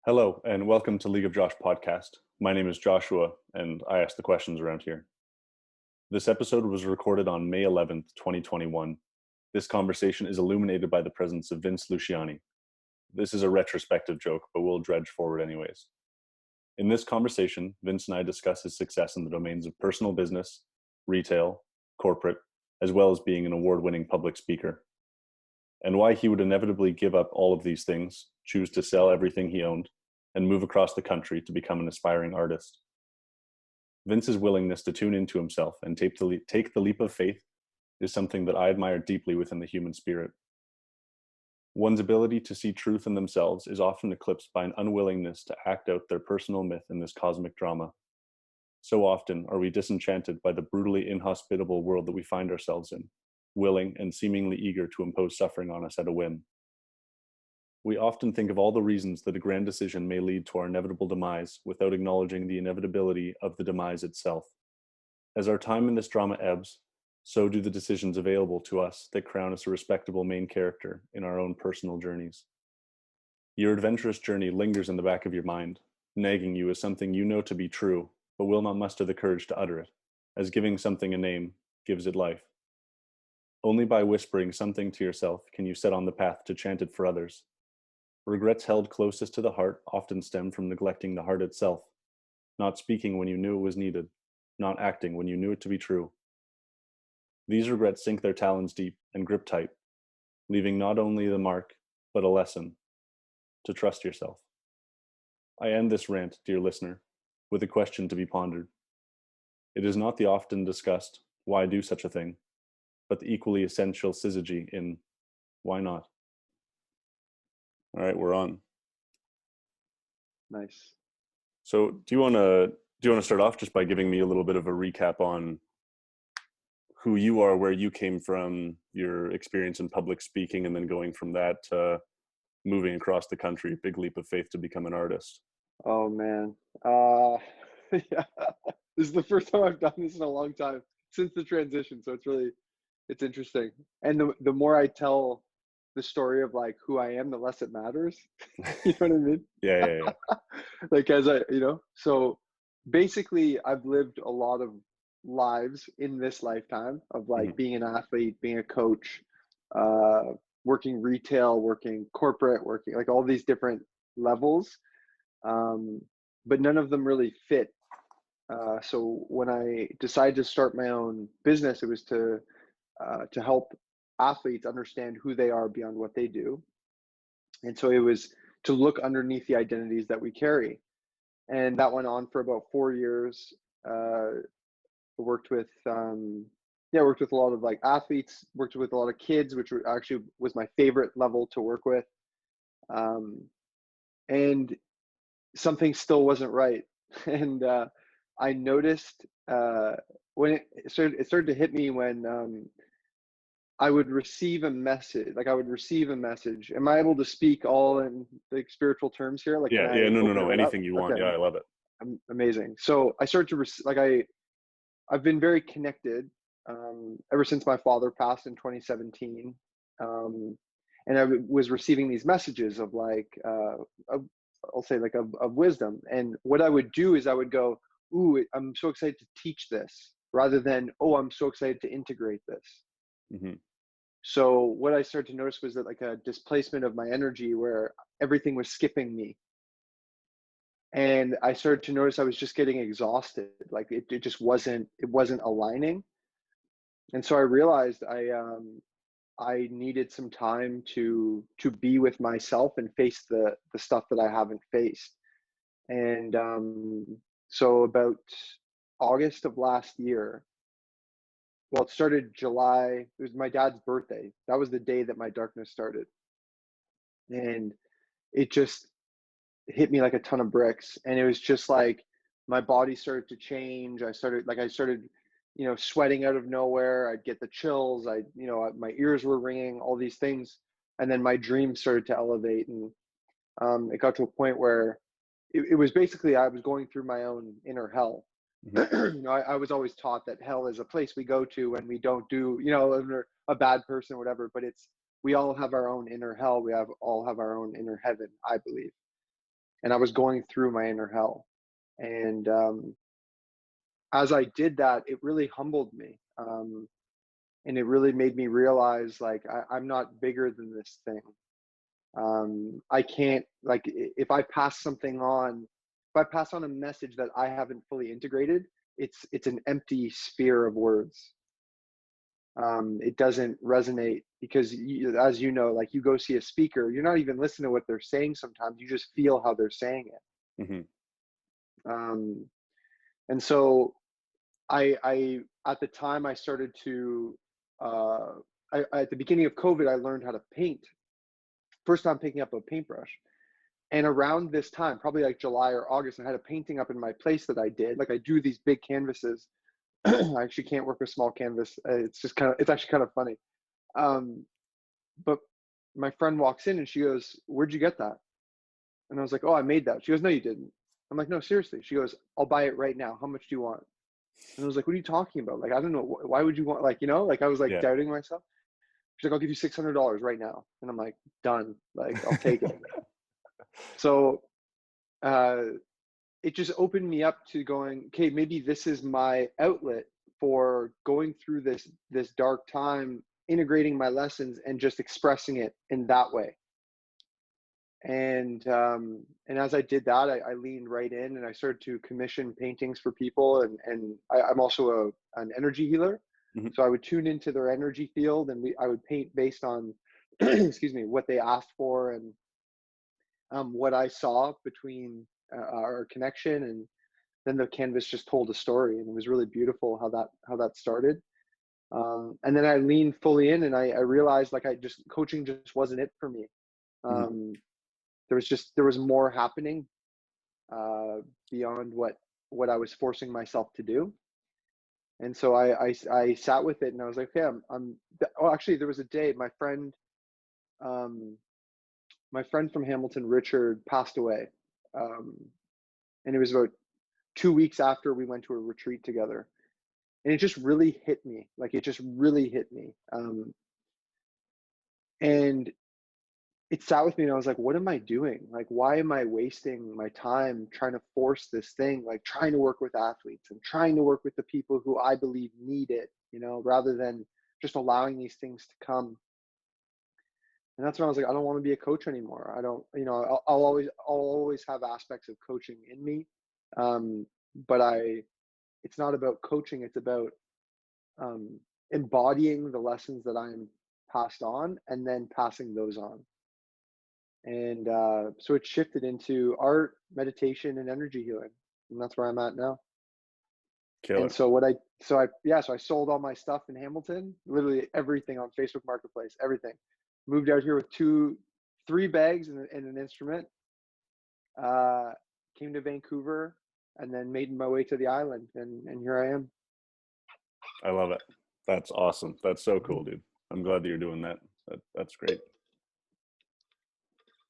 Hello, and welcome to League of Josh podcast. My name is Joshua, and I ask the questions around here. This episode was recorded on May 11th, 2021. This conversation is illuminated by the presence of Vince Luciani. This is a retrospective joke, but we'll dredge forward anyways. In this conversation, Vince and I discuss his success in the domains of personal business, retail, corporate, as well as being an award-winning public speaker, and why he would inevitably give up all of these things, choose to sell everything he owned, and move across the country to become an aspiring artist. Vince's willingness to tune into himself and take the leap of faith is something that I admire deeply within the human spirit. One's ability to see truth in themselves is often eclipsed by an unwillingness to act out their personal myth in this cosmic drama. So often are we disenchanted by the brutally inhospitable world that we find ourselves in, willing and seemingly eager to impose suffering on us at a whim. We often think of all the reasons that a grand decision may lead to our inevitable demise without acknowledging the inevitability of the demise itself. As our time in this drama ebbs, so do the decisions available to us that crown us a respectable main character in our own personal journeys. Your adventurous journey lingers in the back of your mind, nagging you as something you know to be true, but will not muster the courage to utter it, as giving something a name gives it life. Only by whispering something to yourself can you set on the path to chant it for others. Regrets held closest to the heart often stem from neglecting the heart itself, not speaking when you knew it was needed, not acting when you knew it to be true. These regrets sink their talons deep and grip tight, leaving not only the mark, but a lesson to trust yourself. I end this rant, dear listener, with a question to be pondered. It is not the often discussed, why do such a thing, but the equally essential syzygy in, why not? All right, we're on. Nice. So do you want to start off just by giving me a little bit of a recap on who you are, where you came from, your experience in public speaking, and then going from that to moving across the country, big leap of faith to become an artist? Oh man. Yeah. This is the first time I've done this in a long time since the transition. So it's interesting. And the more I tell the story of like who I am, the less it matters. You know what I mean? Yeah. Like so basically I've lived a lot of lives in this lifetime of like being an athlete, being a coach, uh, working retail, working corporate, working like all these different levels. But none of them really fit. So when I decided to start my own business, it was to help athletes understand who they are beyond what they do. And so it was to look underneath the identities that we carry. And that went on for about 4 years. Worked with worked with a lot of like athletes, worked with a lot of kids, which actually was my favorite level to work with. And something still wasn't right. And I noticed when it started to hit me when I would receive a message. Like I would receive a message. Am I able to speak all in like spiritual terms here? Like, can I open No, it up? anything you want. Okay, Yeah, I love it. amazing. So I started to I've been very connected ever since my father passed in 2017. And I was receiving these messages of like, I'll say like of wisdom. And what I would do is I would go, ooh, I'm so excited to teach this, rather than, oh, I'm so excited to integrate this. Mm-hmm. So what I started to notice was that like a displacement of my energy where everything was skipping me. And I started to notice I was just getting exhausted. Like it just wasn't aligning. And so I realized I needed some time to be with myself and face the stuff that I haven't faced. And so about August of last year, well, it started July. It was my dad's birthday. That was the day that my darkness started. And it just hit me like a ton of bricks. And it was just like my body started to change. I started, sweating out of nowhere. I'd get the chills. My ears were ringing, all these things. And then my dreams started to elevate. And it got to a point where it was basically, I was going through my own inner hell. Mm-hmm. I was always taught that hell is a place we go to when we don't do, when we're a bad person or whatever, but we all have our own inner hell. All have our own inner heaven, I believe. and I was going through my inner hell. And as I did that, it really humbled me. And it really made me realize, like, I'm not bigger than this thing. I can't, like, if I pass something on, if I pass on a message that I haven't fully integrated, it's an empty sphere of words. It doesn't resonate because, as you know, like, you go see a speaker, you're not even listening to what they're saying. Sometimes you just feel how they're saying it. Mm-hmm. Um, and so I at the time I started to, uh, at the beginning of COVID, I learned how to paint. First time picking up a paintbrush. And around this time, probably like July or August, I had a painting up in my place that I did. Like, I do these big canvases. I actually can't work with small canvas. It's actually kind of funny. Um, but my friend walks in and she goes, "Where'd you get that?" And I was like, "Oh, I made that." She goes, "No, you didn't." I'm like, "No, seriously." She goes, "I'll buy it right now. How much do you want?" And I was like, "What are you talking about? Like, I don't know. Why would you want, like, like, I was like Yeah. doubting myself. She's like, "I'll give you $600 right now." And I'm like, "Done. Like, I'll take it." So uh, it just opened me up to going, okay, maybe this is my outlet for going through this dark time, integrating my lessons and just expressing it in that way. And as I did that, I leaned right in and I started to commission paintings for people. And I'm also an energy healer. Mm-hmm. So I would tune into their energy field, and I would paint based on, excuse me, what they asked for, and what I saw between our connection. And then the canvas just told a story, and it was really beautiful how that started. And then I leaned fully in, and I realized, like, coaching just wasn't it for me. Mm-hmm. Um, there was more happening uh, beyond what I was forcing myself to do. And so I sat with it, and I was like, okay, oh, actually, there was a day um, my friend from Hamilton, Richard, passed away. Um, and it was about 2 weeks after we went to a retreat together. And it just really hit me. Like, it just really hit me. And it sat with me, and I was like, what am I doing? Like, why am I wasting my time trying to force this thing? Like, trying to work with athletes and trying to work with the people who I believe need it, rather than just allowing these things to come. And that's when I was like, I don't want to be a coach anymore. I don't, I'll always have aspects of coaching in me. Um, but it's not about coaching. It's about um, embodying the lessons that I'm passed on and then passing those on. And so it shifted into art, meditation, and energy healing, and that's where I'm at now. And Killer. so so I sold all my stuff in Hamilton, literally everything on Facebook Marketplace, everything. Moved out here with 3 bags and an instrument. Uh, Came to Vancouver, and then made my way to the island, and here I am. I love it. That's awesome. That's so cool, dude. I'm glad that you're doing that. That's great.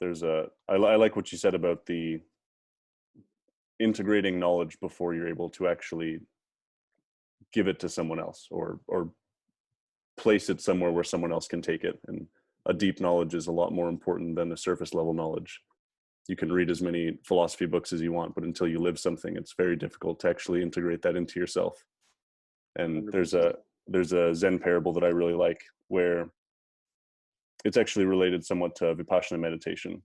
I like what you said about the integrating knowledge before you're able to actually give it to someone else, or place it somewhere where someone else can take it. And a deep knowledge is a lot more important than a surface level knowledge. You can read as many philosophy books as you want, but until you live something, it's very difficult to actually integrate that into yourself. And 100%. there's a Zen parable that I really like, where it's actually related somewhat to Vipassana meditation,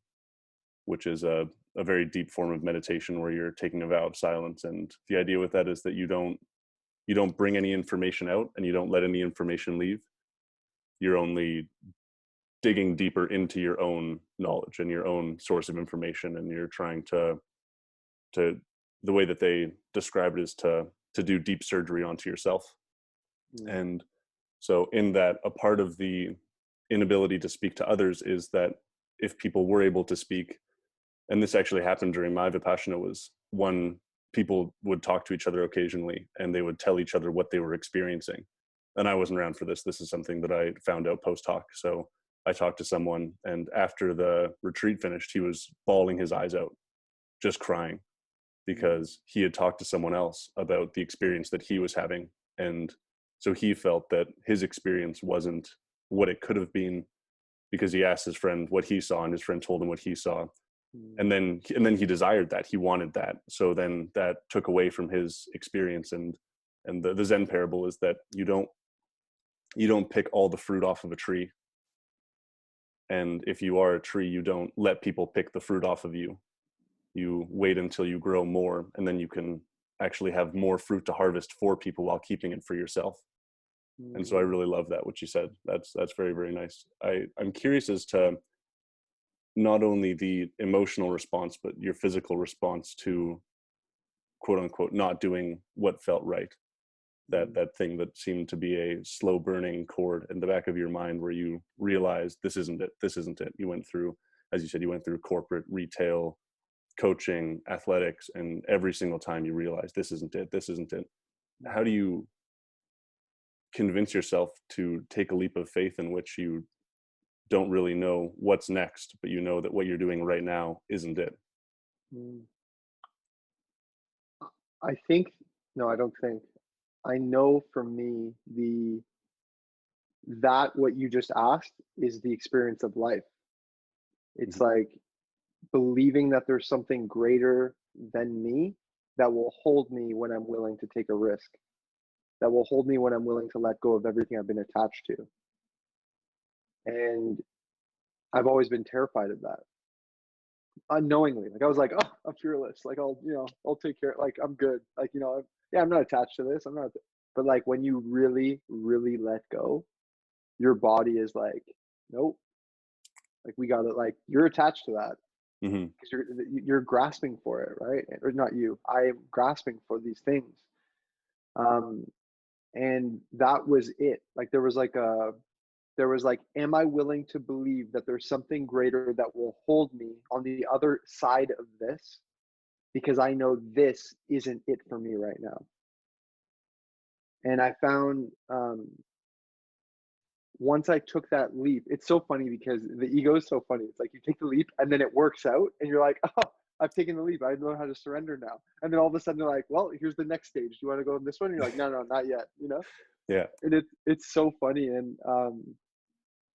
which is a very deep form of meditation where you're taking a vow of silence. And the idea with that is that you don't bring any information out, and you don't let any information leave. You're only digging deeper into your own knowledge and your own source of information, and you're trying to the way that they describe it is to do deep surgery onto yourself. Mm. And so in that, a part of the inability to speak to others is that if people were able to speak, and this actually happened during my Vipassana, was one, people would talk to each other occasionally and they would tell each other what they were experiencing. And I wasn't around for this. This is something that I found out post hoc. So I talked to someone, and after the retreat finished, he was bawling his eyes out, just crying, because he had talked to someone else about the experience that he was having. And so he felt that his experience wasn't what it could have been, because he asked his friend what he saw, and his friend told him what he saw. and then he desired that, he wanted that. So then that took away from his experience. And the Zen parable is that you don't pick all the fruit off of a tree, and if you are a tree, you don't let people pick the fruit off of you. You wait until you grow more, and then you can actually have more fruit to harvest for people while keeping it for yourself. And so I really love that, what you said. That's very, very nice. I'm curious as to not only the emotional response, but your physical response to, quote unquote, not doing what felt right. That thing that seemed to be a slow burning chord in the back of your mind, where you realized this isn't it. You went through, as you said, you went through corporate, retail, coaching, athletics, and every single time you realize this isn't it. How do you convince yourself to take a leap of faith in which you don't really know what's next, but you know that what you're doing right now isn't it? Mm. I think, no, I don't think. I know for me, that what you just asked is the experience of life. It's Mhm. like believing that there's something greater than me that will hold me when I'm willing to take a risk, that will hold me when I'm willing to let go of everything I've been attached to. And I've always been terrified of that unknowingly. Like I was like, oh, I'm fearless. Like I'll take care. Like I'm good. Like, yeah, I'm not attached to this. I'm not, but like when you really, really let go, your body is like, nope. Like we got to like, you're attached to that Mhm. because you're grasping for it, right? Or not you. I am grasping for these things. Um, and that was it. Like there was like, am I willing to believe that there's something greater that will hold me on the other side of this? Because I know this isn't it for me right now. And I found once I took that leap, it's so funny because the ego is so funny. It's like you take the leap and then it works out, and you're like, oh, I've taken the leap. I know how to surrender now. And then all of a sudden they're like, well, here's the next stage. Do you want to go in this one? And you're like, no, no, not yet. Yeah. And it's so funny, and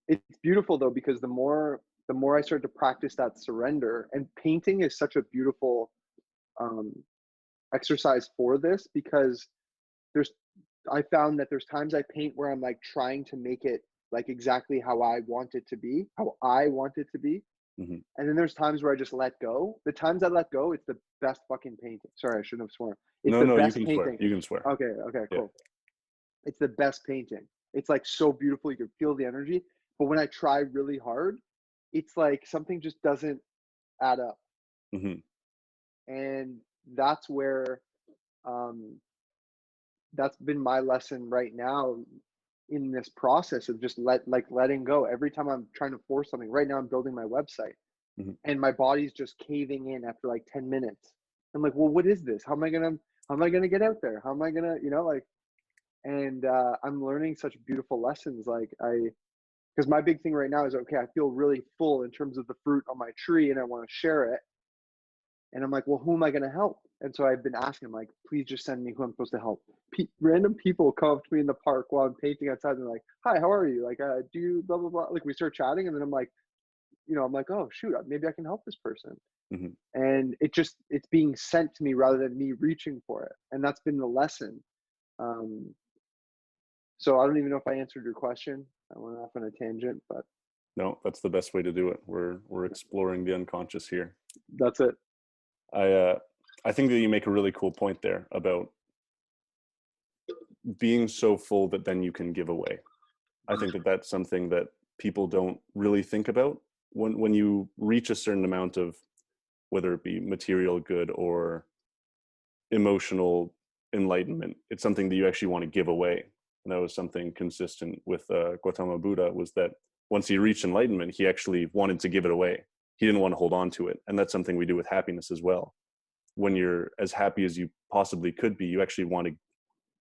it's beautiful though because the more I started to practice that surrender, and painting is such a beautiful um, exercise for this because there's I found that there's times I paint where I'm like trying to make it like exactly how I want it to be, how I want it to be. Mhm. And then there's times where I just let go. The times I let go, it's the best fucking painting. Sorry, I shouldn't have sworn. It's No, the no, you best can swear. painting. You can swear. Okay, okay, Yeah. cool. It's the best painting. It's like so beautiful. You can feel the energy. But when I try really hard, it's like something just doesn't add up. Mhm. And that's where um that's been my lesson right now in this process of just letting go. Every time I'm trying to force something, right now I'm building my website Mhm. and my body's just caving in after like 10 minutes. I'm like, well, what is this? How am I gonna get out there? How am I gonna, like, and I'm learning such beautiful lessons. Like because my big thing right now is, okay, I feel really full in terms of the fruit on my tree and I want to share it. And I'm like, well, who am I going to help? And so I've been asking, like, please just send me who I'm supposed to help. Random people come up to me in the park while I'm painting outside, and they're like, hi, how are you? Like, do you blah, blah, blah. Like, we start chatting, and then I'm like, I'm like, oh, shoot, maybe I can help this person. Mhm. And it's being sent to me rather than me reaching for it. And that's been the lesson. Um, so I don't even know if I answered your question. I went off on a tangent, but No, that's the best way to do it. We're exploring the unconscious here. that's it. I I think that you make a really cool point there about being so full that then you can give away. I think that that's something that people don't really think about. When you reach a certain amount of, whether it be material good or emotional enlightenment, it's something that you actually want to give away. And that was something consistent with Gautama Buddha, was that once he reached enlightenment, he actually wanted to give it away. He didn't want to hold on to it. And that's something we do with happiness as well. When you're as happy as you possibly could be, you actually want to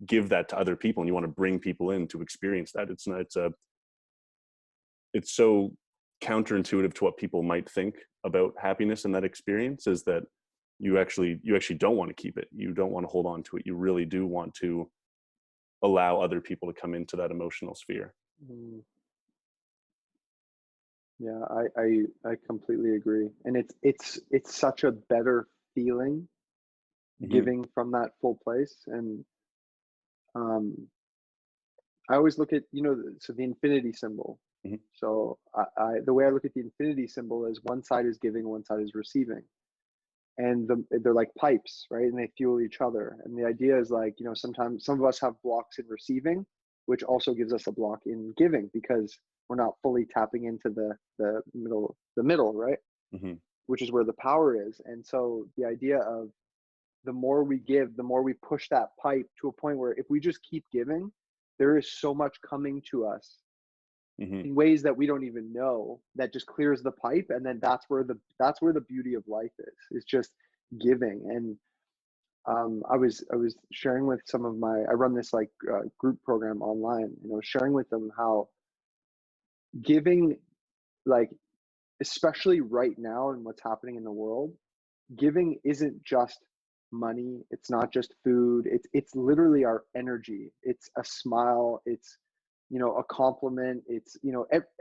give that to other people, and you want to bring people in to experience that. It's so counterintuitive to what people might think about happiness in that experience, is that you actually don't want to keep it. You don't want to hold on to it. You really do want to allow other people to come into that emotional sphere. Mm, Yeah, I completely agree. And it's such a better feeling Hmm. giving from that full place. And um I always look at, so the infinity symbol. Hmm. So I the way I look at the infinity symbol is one side is giving, one side is receiving. And they're like pipes, right? And they fuel each other. And the idea is like, sometimes some of us have blocks in receiving, which also gives us a block in giving because we're not fully tapping into the middle, right? Hmm. Which is where the power is. And so the idea of the more we give, the more we push that pipe to a point where if we just keep giving, there is so much coming to us Hmm. in ways that we don't even know that just clears the pipe. And then that's where the beauty of life is just giving. And I was sharing with some of my, I run this like group program online, and I was sharing with them how giving, like, especially right now and what's happening in the world, giving isn't just money, it's not just food, it's literally our energy, it's a smile, it's a compliment, it's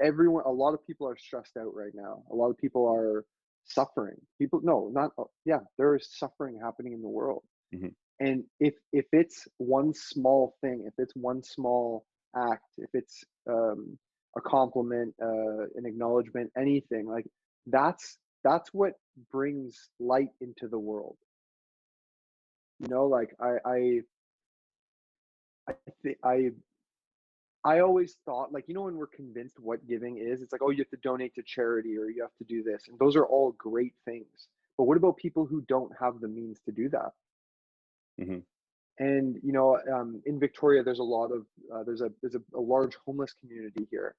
everyone, a lot of people are stressed out right now, a lot of people are suffering, people, no, not, yeah, there is suffering happening in the world. Hmm. And if it's one small thing, if it's one small act, if it's a compliment, an acknowledgement, anything like, that's what brings light into the world. Like I thi- I always thought, like, when we're convinced what giving is, it's like, oh, you have to donate to charity or you have to do this, and those are all great things. But what about people who don't have the means to do that? Hmm. And in Victoria, there's a lot of there's a large homeless community here,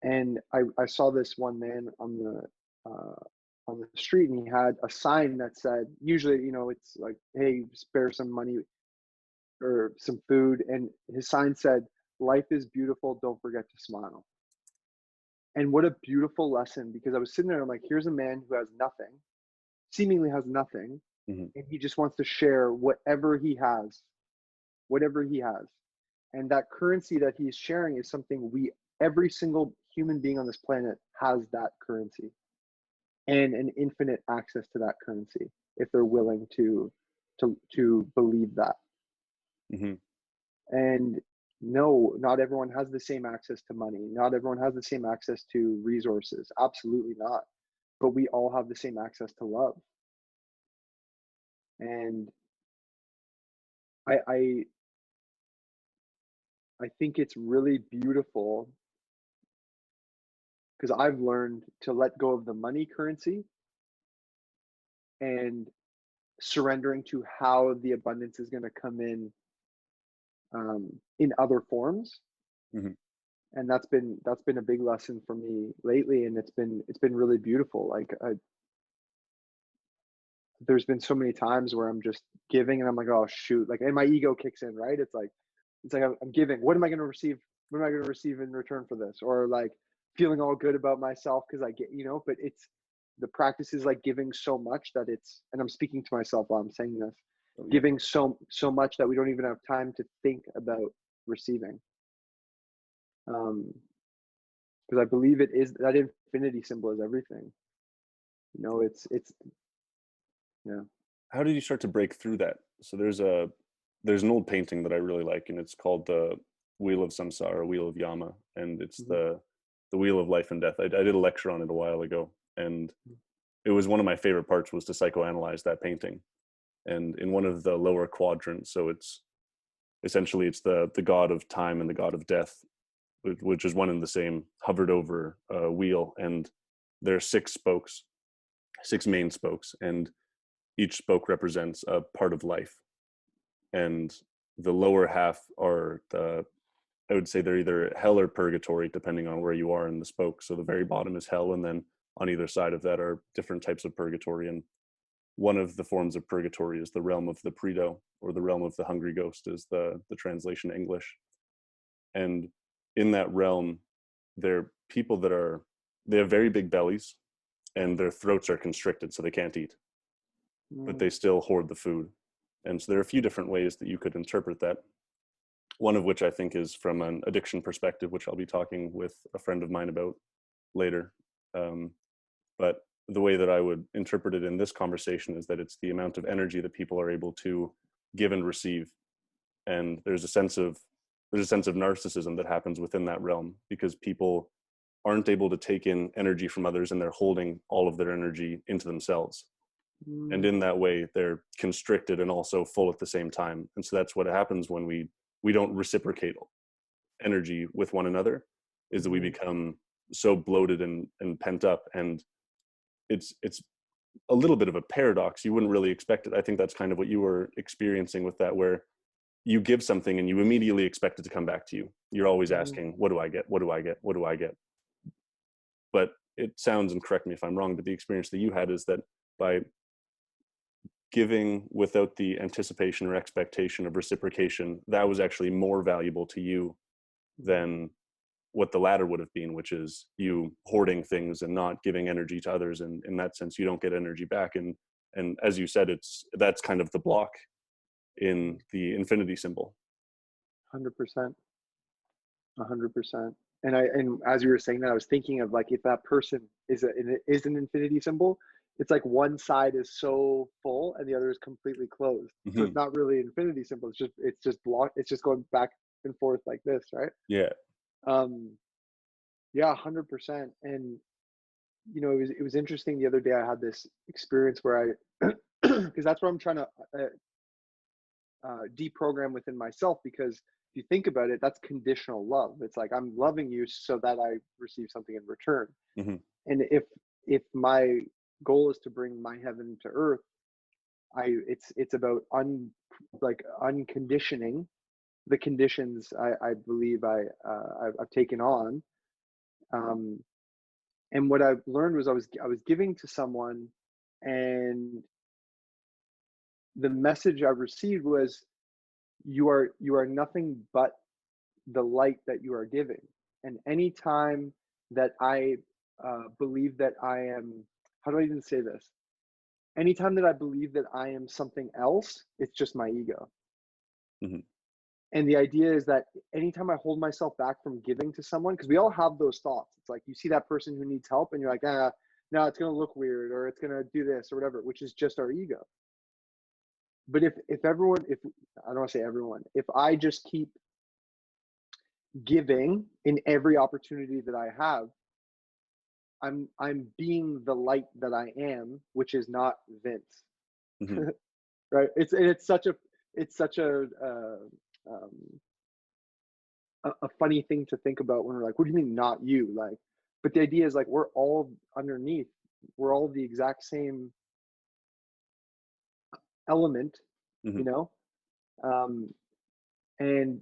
and I saw this one man on the street, and he had a sign that said, usually, it's like, hey, spare some money or some food, and his sign said, "Life is beautiful. Don't forget to smile." And what a beautiful lesson, because I was sitting there, I'm like, here's a man who has nothing, seemingly has nothing, Hmm. and he just wants to share whatever he has. And that currency that he's sharing is something every single human being on this planet has that currency and an infinite access to that currency if they're willing to believe that. Hmm. And no, not everyone has the same access to money. Not everyone has the same access to resources. Absolutely not. But we all have the same access to love. And I I I think it's really beautiful because I've learned to let go of the money currency and surrendering to how the abundance is going to come in other forms. Hmm. And that's been a big lesson for me lately, and it's been really beautiful. Like, there's been so many times where I'm just giving and I'm like, oh shoot, like, and my ego kicks in, right? It's like I'm giving, what am I going to receive, what am I going to receive in return for this? Or like feeling all good about myself because I get, but it's the practice is like giving so much that it's, and I'm speaking to myself while I'm saying this, Oh, yeah. giving so much that we don't even have time to think about receiving. Because I believe it is that infinity symbol is everything. It's yeah. How did you start to break through that? So there's an old painting that I really like, and it's called the Wheel of Samsara, Wheel of Yama, and it's Mhm. the wheel of life and death. I did a lecture on it a while ago, and it was one of my favorite parts was to psychoanalyze that painting. And in one of the lower quadrants, so it's essentially it's the god of time and the god of death, which is one and the same, hovered over a wheel, and there are six spokes, six main spokes, and each spoke represents a part of life. And the lower half are I would say they're either hell or purgatory, depending on where you are in the spoke. So the very bottom is hell, and then on either side of that are different types of purgatory. And one of the forms of purgatory is the realm of the Predo, or the realm of the hungry ghost, is the translation English. And in that realm, they're people that they have very big bellies, and their throats are constricted, so they can't eat, but Mm. they still hoard the food. And so there are a few different ways that you could interpret that. One of which I think is from an addiction perspective, which I'll be talking with a friend of mine about later. But the way that I would interpret it in this conversation is that it's the amount of energy that people are able to give and receive. And there's a sense of narcissism that happens within that realm, because people aren't able to take in energy from others, and they're holding all of their energy into themselves. And in that way, they're constricted and also full at the same time. And so that's what happens when we don't reciprocate energy with one another, is that we become so bloated and pent up. And it's a little bit of a paradox. You wouldn't really expect it. I think that's kind of what you were experiencing with that, where you give something and you immediately expect it to come back to you. You're always asking, what do I get? What do I get? What do I get? But it sounds, and correct me if I'm wrong, but the experience that you had is that by giving without the anticipation or expectation of reciprocation, that was actually more valuable to you than what the latter would have been, which is you hoarding things and not giving energy to others. And in that sense, you don't get energy back. And as you said, that's kind of the block in the infinity symbol. 100%. 100%. And as you were saying that, I was thinking of, like, if that person is an infinity symbol, it's like one side is so full and the other is completely closed. So it's not really an infinity symbol. It's just block. It's just going back and forth like this, right? Yeah. Yeah, 100%. And it was interesting. The other day I had this experience where because that's what I'm trying to deprogram within myself, because if you think about it, that's conditional love. It's like, I'm loving you so that I receive something in return. And if my goal is to bring my heaven to earth, it's about unconditioning the conditions I believe I've taken on. And what I've learned was I was giving to someone, and the message I received was, you are nothing but the light that you are giving. And anytime that I believe that I am, how do I even say this? Anytime that I believe that I am something else, it's just my ego. And the idea is that anytime I hold myself back from giving to someone, because we all have those thoughts. It's like, you see that person who needs help and you're like, no, it's going to look weird, or it's going to do this or whatever, which is just our ego. But if I don't want to say everyone, if I just keep giving in every opportunity that I have, I'm being the light that I am, which is not Vince. Right? It's such a funny thing to think about when we're like, what do you mean not you? Like, but the idea is, like, we're all underneath. We're all the exact same element, and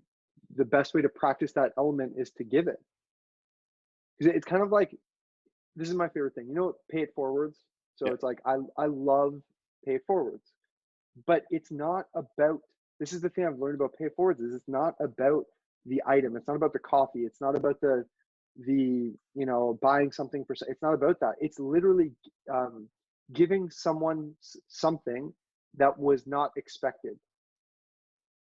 the best way to practice that element is to give it. Because it's kind of like, this is my favorite thing. Pay it forwards. So it's like, I love pay it forwards, but it's not about, this is the thing I've learned about pay it forwards, is it's not about the item. It's not about the coffee. It's not about the buying something for, it's not about that. It's literally giving someone something that was not expected,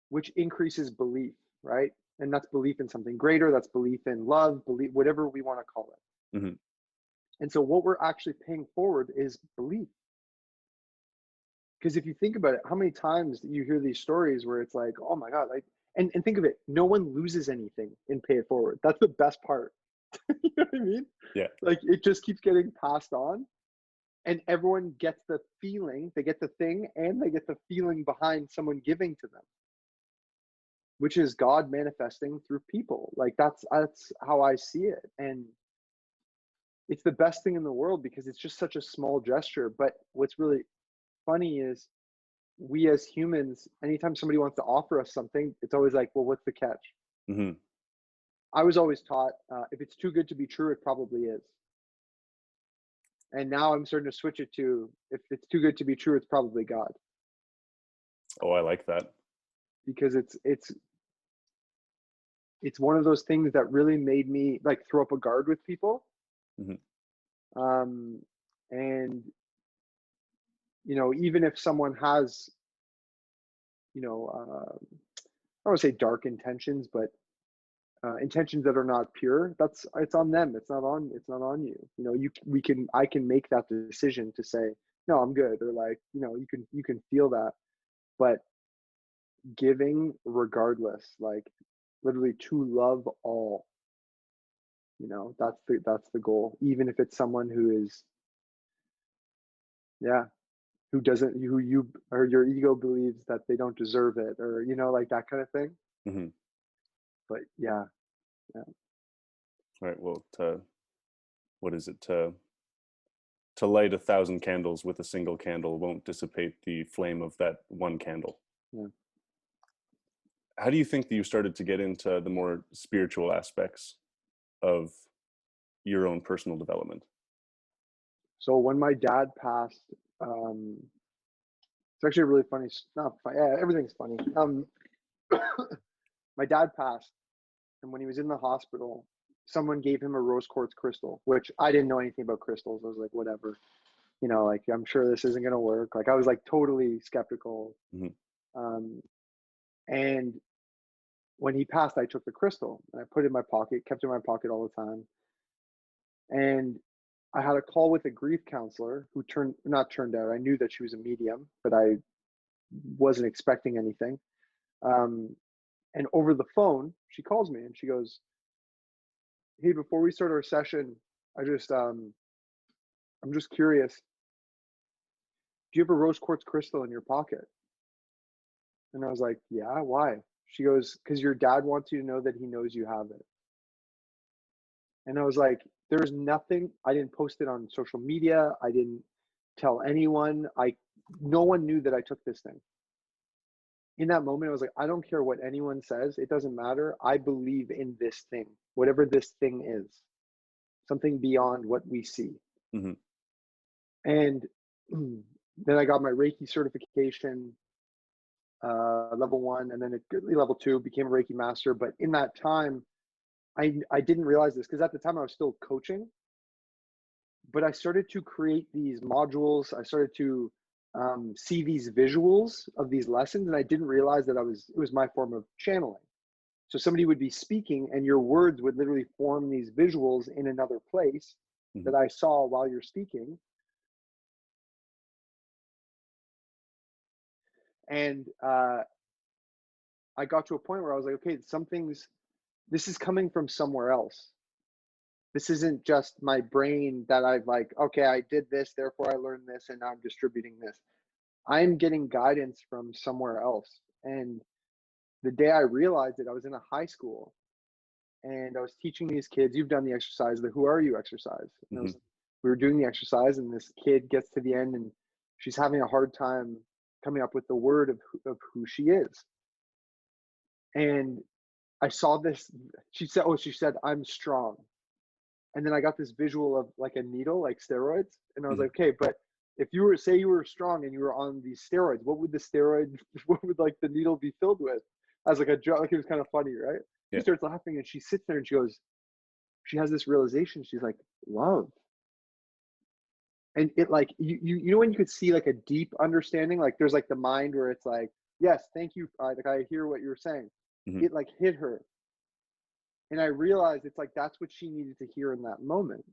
which increases belief, right? And that's belief in something greater. That's belief in love, belief, whatever we want to call it. And so what we're actually paying forward is belief. Because if you think about it, how many times you hear these stories where it's like, oh my God, like, and think of it, no one loses anything in pay it forward. That's the best part. You know what I mean? Yeah. Like, it just keeps getting passed on, and everyone gets the feeling, they get the thing, and they get the feeling behind someone giving to them, which is God manifesting through people. Like, that's how I see it. And it's the best thing in the world, because it's just such a small gesture. But what's really funny is, we as humans, anytime somebody wants to offer us something, it's always like, well, what's the catch? I was always taught, if it's too good to be true, it probably is. And now I'm starting to switch it to, if it's too good to be true, it's probably God. Oh, I like that. Because it's one of those things that really made me, like, throw up a guard with people. And even if someone has, I don't want to say dark intentions, but intentions that are not pure, it's on them. It's not on you. You know, I can make that decision to say, no, I'm good. Or like, you know, you can feel that, but giving regardless, like literally to love all, you know, that's the goal. Even if it's someone who is, yeah, who doesn't, who you, or your ego believes that they don't deserve it, or, you know, like that kind of thing. Hmm. But yeah, yeah. Right. Well, what is it? To light 1,000 candles with a single candle won't dissipate the flame of that one candle. Yeah. How do you think that you started to get into the more spiritual aspects of your own personal development? So when my dad passed, it's actually a really funny, not funny, yeah, everything's funny. My dad passed, and when he was in the hospital, someone gave him a rose quartz crystal, which I didn't know anything about crystals. I was like, whatever, you know, like I'm sure this isn't gonna work. Like I was like totally skeptical. Hmm. Um, and when he passed, I took the crystal and I put it in my pocket, kept it in my pocket all the time. And I had a call with a grief counselor who not turned out. I knew that she was a medium, but I wasn't expecting anything. Um, and over the phone, she calls me and she goes, "Hey, before we start our session, I just I'm just curious. Do you have a rose quartz crystal in your pocket?" And I was like, "Yeah, why?" She goes, "Because your dad wants you to know that he knows you have it." And I was like, "There's nothing. I didn't post it on social media. I didn't tell anyone. No one knew that I took this thing." In that moment, I was like, "I don't care what anyone says. It doesn't matter. I believe in this thing, whatever this thing is, something beyond what we see." Hmm. And then I got my Reiki certification, level 1, and then level 2, became a Reiki master. But in that time, I didn't realize this because at the time I was still coaching, but I started to create these modules. I started to see these visuals of these lessons, and I didn't realize that it was my form of channeling. So somebody would be speaking, and your words would literally form these visuals in another place Hmm. that I saw while you're speaking. And I got to a point where I was like, okay, this is coming from somewhere else. This isn't just my brain that I've like, okay, I did this, therefore I learned this, and now I'm distributing this. I'm getting guidance from somewhere else. And the day I realized it, I was in a high school and I was teaching these kids, you've done the exercise, the who are you exercise. And Hmm. we were doing the exercise, and this kid gets to the end and she's having a hard time coming up with the word of who she is. And I saw this, she said, "I'm strong." And then I got this visual of like a needle, like steroids. And I was Hmm. like, okay, but if you were, say you were strong and you were on these steroids, what would the steroid, what would like the needle be filled with? As like a joke, like it was kind of funny, right? She Yeah. starts laughing and she sits there and she goes, she has this realization. She's like, love. And it like, you know, when you could see like a deep understanding, like there's like the mind where it's like, yes, thank you. Like I hear what you're saying. Hmm. It like hit her. And I realized it's like, that's what she needed to hear in that moment.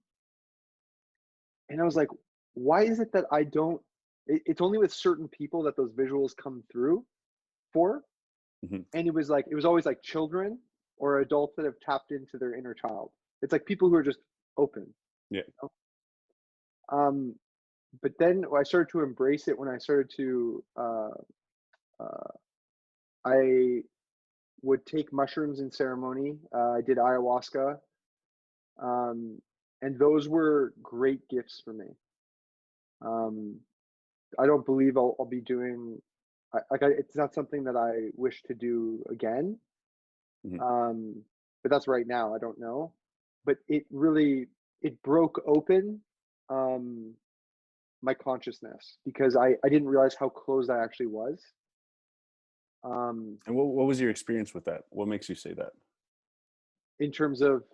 And I was like, why is it that I don't, it's only with certain people that those visuals come through for. Hmm. And it was like, it was always like children or adults that have tapped into their inner child. It's like people who are just open. Yeah. You know? But then I started to embrace it when I started to, uh, I would take mushrooms in ceremony. I did ayahuasca. Um, and those were great gifts for me. Um, I don't believe I'll be doing it's not something that I wish to do again. Hmm. Um, but that's right now. I don't know. But it broke open um, my consciousness because I didn't realize how closed I actually was. And what was your experience with that? What makes you say that? In terms of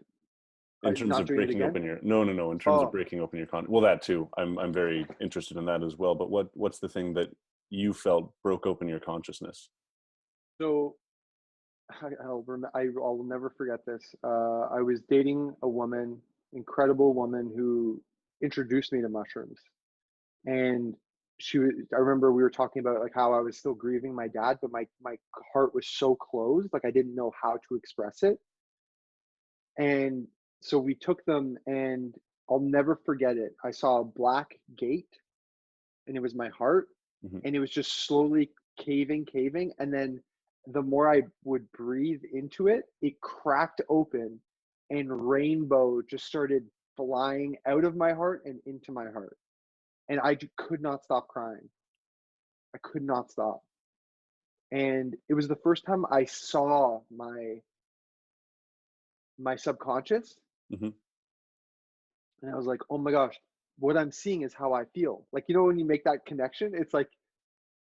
In terms not of doing it breaking again. open your no, in terms of Oh, breaking open your well, that too. I'm very interested in that as well. But what's the thing that you felt broke open your consciousness? so I'll never forget this. I was dating a woman, incredible woman, who introduced me to mushrooms. And I remember we were talking about like how I was still grieving my dad, but my heart was so closed, like I didn't know how to express it. And so we took them, and I'll never forget it. I saw a black gate, and it was my heart, Hmm. and it was just slowly caving, and then the more I would breathe into it, it cracked open, and rainbow just started flying out of my heart and into my heart. And could not stop crying. I could not stop. And it was the first time I saw my subconscious, Hmm. and I was like, "Oh my gosh, what I'm seeing is how I feel." Like, you know, when you make that connection, it's like,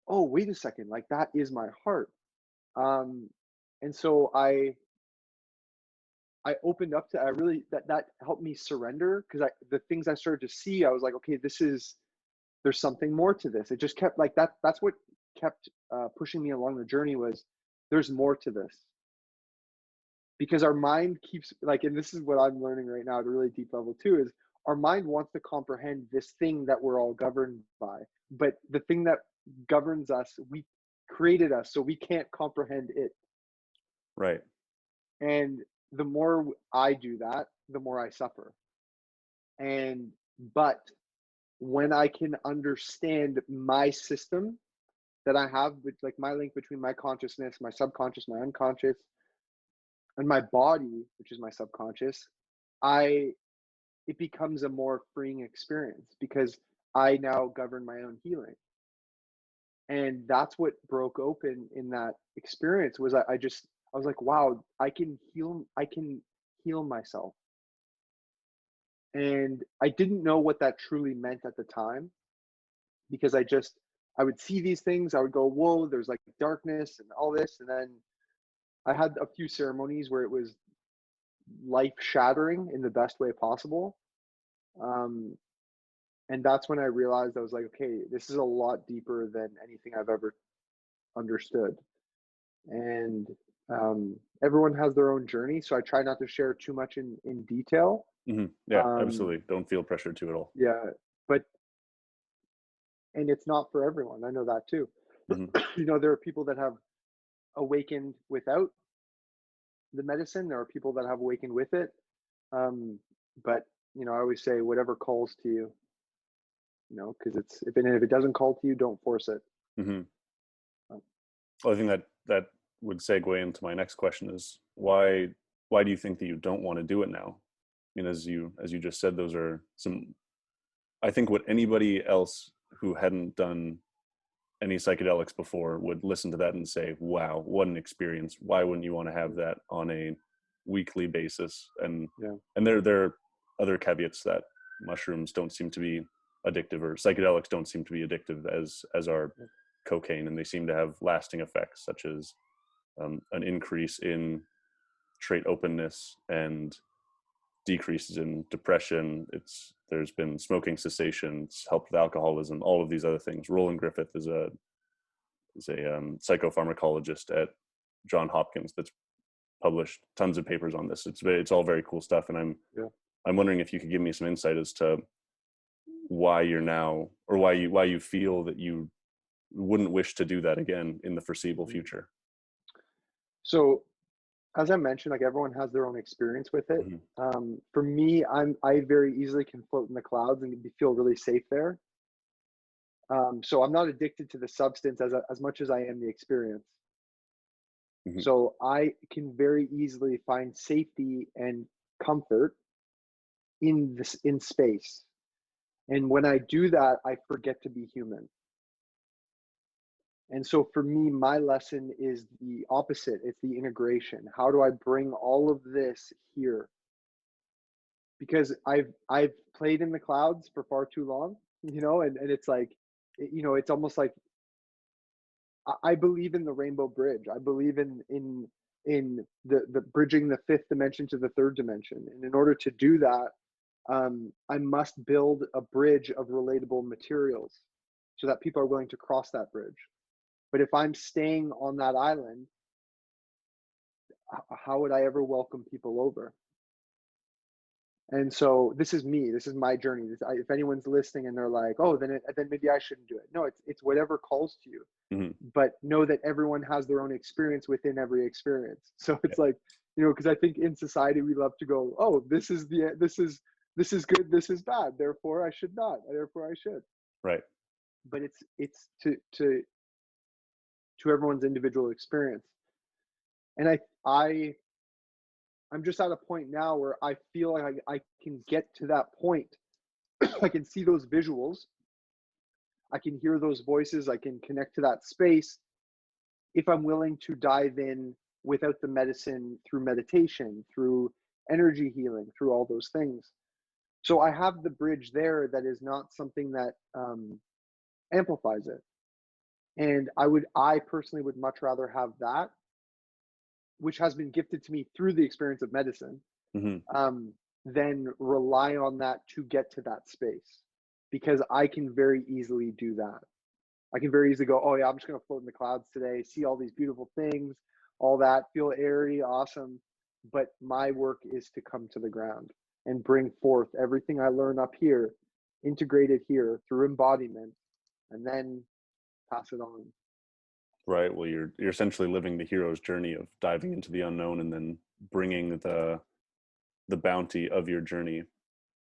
"Oh, wait a second, like that is my heart." Um, and so I opened up to I really that helped me surrender, because I the things I started to see, I was like, "Okay, there's something more to this." It just kept like that's what kept pushing me along the journey, was there's more to this. Because our mind keeps like, and this is what I'm learning right now at a really deep level too, is our mind wants to comprehend this thing that we're all governed by, but the thing that governs us, we created us, so we can't comprehend it. Right. And the more I do that, the more I suffer. And but when I can understand my system that I have with like my link between my consciousness, my subconscious, my unconscious, and my body, which is my subconscious, I it becomes a more freeing experience, because I now govern my own healing. And that's what broke open in that experience, was I was like, wow, I can heal myself. And I didn't know what that truly meant at the time, because I would see these things, I would go, whoa, there's like darkness and all this. And then I had a few ceremonies where it was life shattering in the best way possible. Um, and that's when I realized, I was like, okay, this is a lot deeper than anything I've ever understood. And everyone has their own journey, so I try not to share too much in detail. Hmm. Yeah, Um, absolutely. Don't feel pressured to at all. yeah, but and it's not for everyone. I know that too. Hmm. You know, there are people that have awakened without the medicine. There are people that have awakened with it. Um, but you know, I always say, whatever calls to you, you know, because if it doesn't call to you, don't force it. Hmm. Um, Well, I think that would segue into my next question is why do you think that you don't want to do it now? I mean, as you just said, those are some, I think what anybody else who hadn't done any psychedelics before would listen to that and say, wow, what an experience. Why wouldn't you want to have that on a weekly basis? yeah, And there are other caveats that mushrooms don't seem to be addictive, or psychedelics don't seem to be addictive as are yeah, cocaine, and they seem to have lasting effects such as an increase in trait openness and decreases in depression. There's been smoking cessation. It's helped with alcoholism. All of these other things. Roland Griffith is a psychopharmacologist at John Hopkins that's published tons of papers on this. It's all very cool stuff, and yeah. I'm wondering if you could give me some insight as to why you're now, or why you feel that you wouldn't wish to do that again in the foreseeable Mhm. future. So as I mentioned, like everyone has their own experience with it. Hmm. For me, I very easily can float in the clouds and feel really safe there. So I'm not addicted to the substance as much as I am the experience. Hmm. So I can very easily find safety and comfort in space. And when I do that, I forget to be human. And so for me, my lesson is the opposite. It's the integration. How do I bring all of this here? Because I've played in the clouds for far too long, you know, and it's like, you know, it's almost like I believe in the rainbow bridge. I believe in the bridging the fifth dimension to the third dimension. And in order to do that, I must build a bridge of relatable materials so that people are willing to cross that bridge. But if I'm staying on that island, how would I ever welcome people over? And so this is me. This is my journey. If anyone's listening and they're like, "Oh, then maybe I shouldn't do it." No, it's whatever calls to you. Hmm. But know that everyone has their own experience within every experience. So Yeah. it's like, because I think in society we love to go, "Oh, this is good, this is bad. Therefore, I should not. Therefore, I should." Right. But it's to everyone's individual experience. And I'm just at a point now where I feel like I can get to that point. I can see those visuals, I can hear those voices, I can connect to that space if I'm willing to dive in without the medicine, through meditation, through energy healing, through all those things. So I have the bridge there that is not something that amplifies it. And I personally would much rather have that, which has been gifted to me through the experience of medicine, Hmm. um, than rely on that to get to that space. Because I can very easily do that. I can very easily go, "Oh yeah, I'm just going to float in the clouds today, see all these beautiful things, all that, feel airy, awesome." But my work is to come to the ground and bring forth everything I learn up here, integrate it here through embodiment, and then pass it on. Right. Well, you're essentially living the hero's journey of diving into the unknown and then bringing the bounty of your journey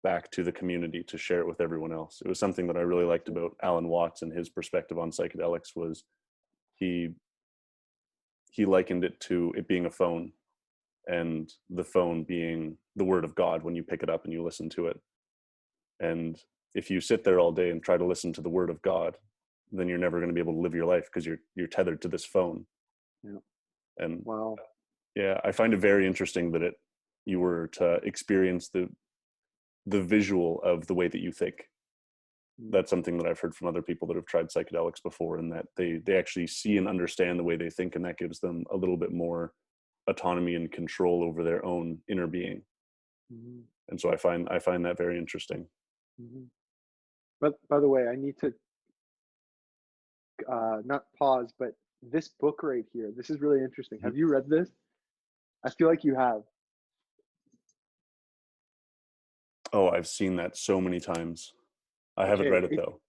back to the community to share it with everyone else. It was something that I really liked about Alan Watts and his perspective on psychedelics was he he likened it to it being a phone, and the phone being the word of God when you pick it up and you listen to it. And if you sit there all day and try to listen to the word of God, then you're never going to be able to live your life because you're tethered to this phone. Yeah. And Wow. yeah, I find it very interesting that you were to experience the visual of the way that you think. That's something that I've heard from other people that have tried psychedelics before, and that they actually see and understand the way they think, and that gives them a little bit more autonomy and control over their own inner being. Mm-hmm. And so I find that very interesting. Mm-hmm. But by the way, I need to not pause, but this book right here, this is really interesting. Mhm. Have you read this? I feel like you have. Oh, I've seen that so many times. I haven't Okay, read it though.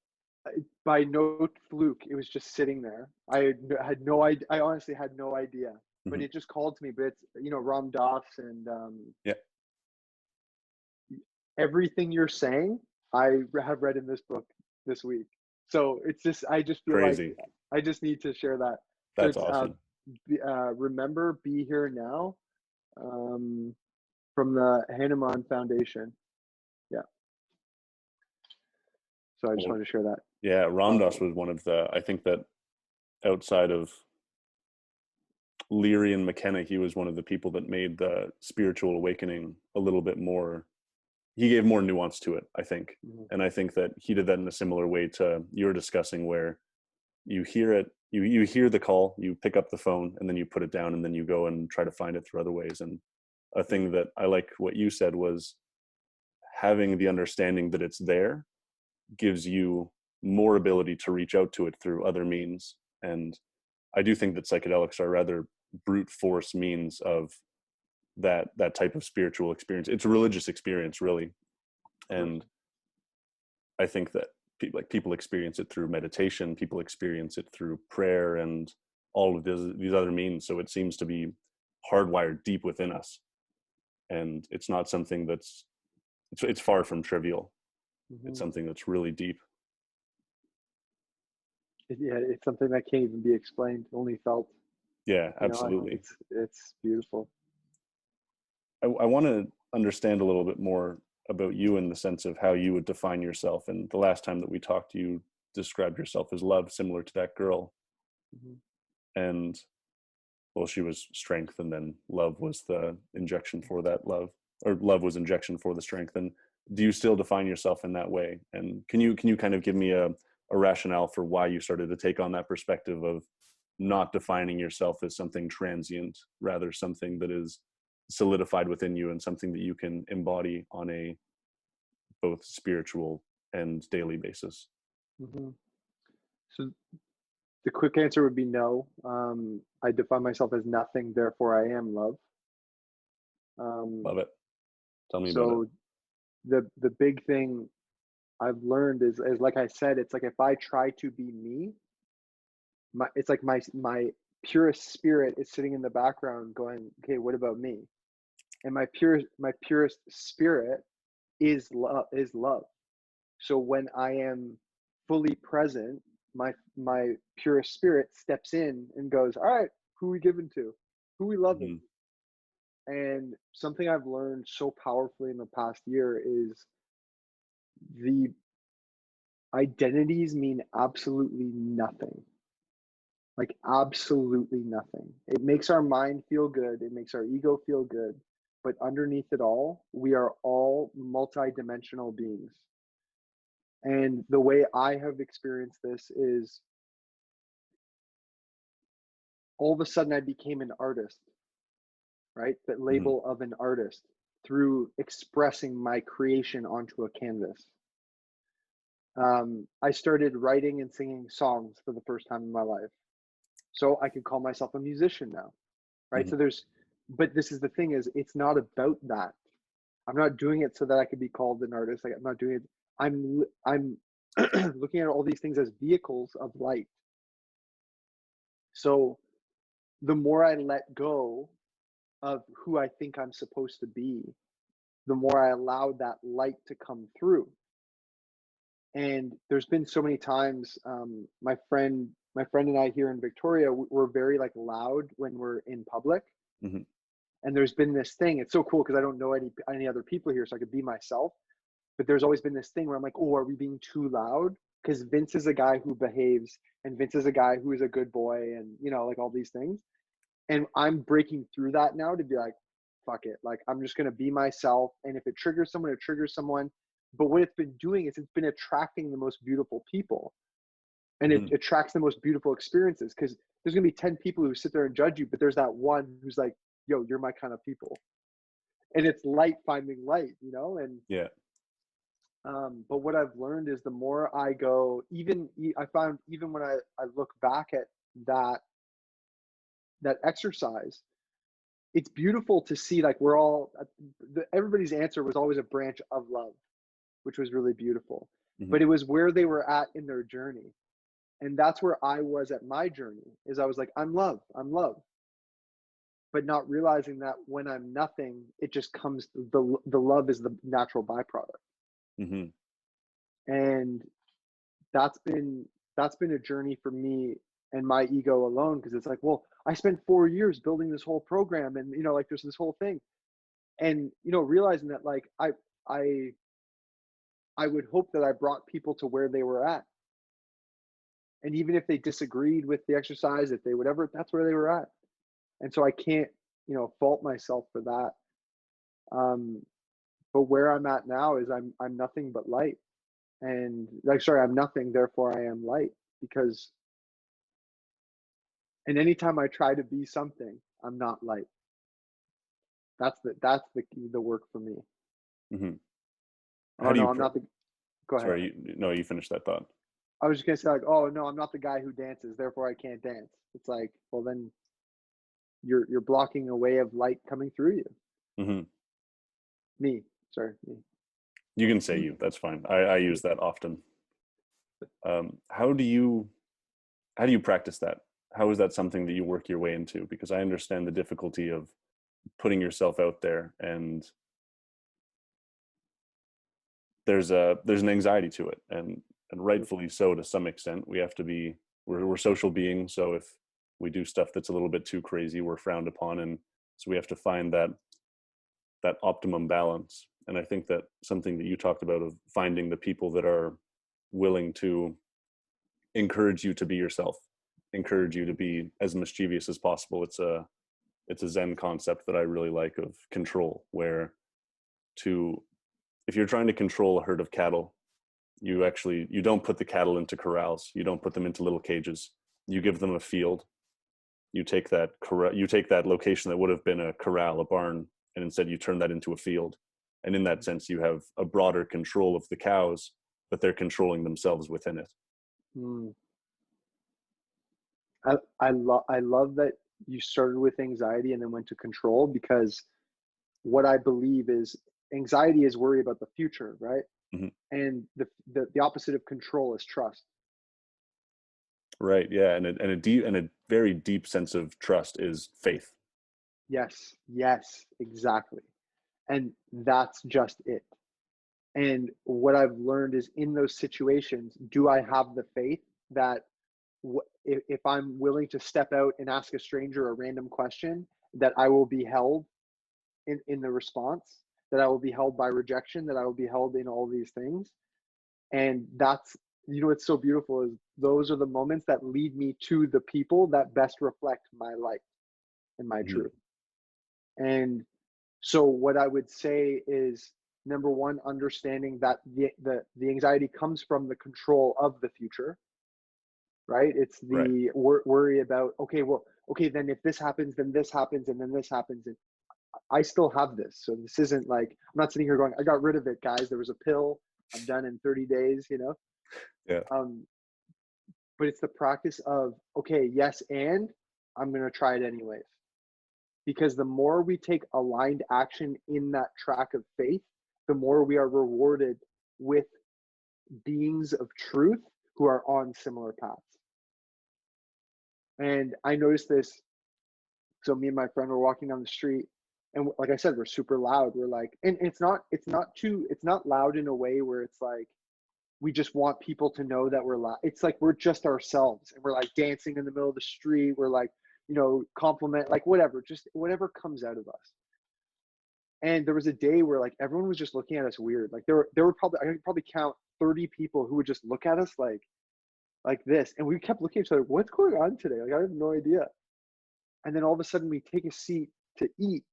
by no fluke, it was just sitting there. Had no idea. I honestly had no idea, but Hmm. it just called to me. But it's Ram Dass and Yeah, everything you're saying, I have read in this book this week. So it's just I just feel like crazy. I just need to share that. So That's it's awesome. remember, be here now, um, from the Hanuman Foundation. Yeah. So I just Well, wanted to share that. yeah, Ramdas Um, was one of the. I think that outside of Leary and McKenna, he was one of the people that made the spiritual awakening a little bit more. He gave more nuance to it, I think, mhm, and I think that he did that in a similar way to you're discussing, where you hear it, you hear the call, you pick up the phone, and then you put it down, and then you go and try to find it through other ways. And a thing that I like what you said was having the understanding that it's there gives you more ability to reach out to it through other means. And I do think that psychedelics are rather brute force means of that type of spiritual experience. It's a religious experience, really. sure. And I think that people experience it through meditation, people experience it through prayer and all of these other means. So it seems to be hardwired deep within us, and it's not something it's far from trivial. It's Hmm. something that's really deep. Yeah, it's something that can't even be explained, only felt. Yeah, absolutely. It's beautiful. I want to understand a little bit more about you in the sense of how you would define yourself. And the last time that we talked, you described yourself as love, similar to that girl. Hmm. And well, she was strength, and then love was the injection for that love, or love was injection for the strength. And do you still define yourself in that way? And can you kind of give me a rationale for why you started to take on that perspective of not defining yourself as something transient, rather something that is solidified within you and something that you can embody on a both spiritual and daily basis? Hmm. So The quick answer would be no. I define myself as nothing, therefore I am love. Um, Love it. Tell me about it. so the big thing I've learned is like I said, it's like if I try to be me, it's like my purest spirit is sitting in the background going, okay, what about me? And my purest spirit is love. So when I am fully present, my purest spirit steps in and goes, all right, who we giving to? Who we loving? Mhm. And something I've learned so powerfully in the past year is the identities mean absolutely nothing. Like absolutely nothing. It makes our mind feel good, it makes our ego feel good, but underneath it all, we are all multidimensional beings. And the way I have experienced this is all of a sudden I became an artist, right? That Mhm. label of an artist through expressing my creation onto a canvas. I started writing and singing songs for the first time in my life. So I could call myself a musician now, right? Mhm. So but this is the thing is, it's not about that. I'm not doing it so that I could be called an artist. Like I'm not doing it. I'm looking at all these things as vehicles of light. So the more I let go of who I think I'm supposed to be, the more I allow that light to come through. And there's been so many times, my friend and I here in Victoria, we're very like loud when we're in public. Mhm. And there's been this thing. It's so cool because I don't know any other people here, so I could be myself. But there's always been this thing where I'm like, oh, are we being too loud? Because Vince is a guy who behaves, and Vince is a guy who is a good boy, and like all these things. And I'm breaking through that now to be like, fuck it. Like I'm just gonna be myself. And if it triggers someone, it triggers someone. But what it's been doing is it's been attracting the most beautiful people. And it Mhm. attracts the most beautiful experiences because there's gonna be 10 people who sit there and judge you, but there's that one who's like, yo, you're my kind of people. And it's light finding light. And Yeah. but what I've learned is the more I go, I found even when I look back at that exercise, it's beautiful to see like we're all everybody's answer was always a branch of love, which was really beautiful. Mhm. But it was where they were at in their journey. And that's where I was at my journey is I was like, I'm love. But not realizing that when I'm nothing, it just comes the love is the natural byproduct. Mhm. And that's been that's been a journey for me and my ego alone because it's like, well, I spent 4 years building this whole program and like there's this whole thing. And realizing that like I I would hope that I brought people to where they were at. And even if they disagreed with the exercise, if they whatever, that's where they were at. And so I can't, fault myself for that. Um, but where I'm at now is I'm nothing but light. And like sorry, I'm nothing, therefore I am light. Because and anytime I try to be something, I'm not light. That's the work for me. Mhm. How Oh do no, you I'm not the go ahead. sorry, no, you finished that thought. I was just gonna say like, oh no, I'm not the guy who dances, therefore I can't dance. It's like, well then you're blocking a way of light coming through you. Mhm. Me, sorry, me. You can say you. That's fine. I use that often. How do you practice that? How is that something that you work your way into? Because I understand the difficulty of putting yourself out there, and there's an anxiety to it, and rightfully so to some extent. We have to be we're social beings, so if we do stuff that's a little bit too crazy, we're frowned upon, and so we have to find that optimum balance. And I think that something that you talked about of finding the people that are willing to encourage you to be yourself, encourage you to be as mischievous as possible. It's a Zen concept that I really like of control, where to if you're trying to control a herd of cattle, you don't put the cattle into corrals, you don't put them into little cages. You give them a field. You take that location that would have been a corral, a barn, and instead you turn that into a field. And in that sense, you have a broader control of the cows, but they're controlling themselves within it. Mm, I love that you started with anxiety and then went to control, because what I believe is anxiety is worry about the future, right? Mhm. And the opposite of control is trust. Right. Yeah. And a very deep sense of trust is faith. Yes, yes, exactly. And that's just it. And what I've learned is, in those situations, do I have the faith that if I'm willing to step out and ask a stranger a random question, that I will be held in the response, that I will be held by rejection, that I will be held in all these things. And that's, what's so beautiful is those are the moments that lead me to the people that best reflect my light and my Mhm. truth. And so what I would say is, number one, understanding that the anxiety comes from the control of the future, right? It's Right. the worry about, okay, well, okay, then if this happens, then this happens, and then this happens. And I still have this. So this isn't like, I'm not sitting here going, I got rid of it, guys. There was a pill. I'm done in 30 days, Yeah. Um, but it's the practice of, okay, yes, and I'm going to try it anyways. Because the more we take aligned action in that track of faith, the more we are rewarded with beings of truth who are on similar paths. And I noticed this. So me and my friend were walking down the street, and like I said, we're super loud. We're like, and it's not loud in a way where it's like we just want people to know that we're loud. It's like we're just ourselves, and we're like dancing in the middle of the street. We're like, compliment, like whatever, just whatever comes out of us. And there was a day where like everyone was just looking at us weird. Like there were probably, I could probably count 30 people who would just look at us like this. And we kept looking at each other, what's going on today? Like I have no idea. And then all of a sudden we take a seat to eat.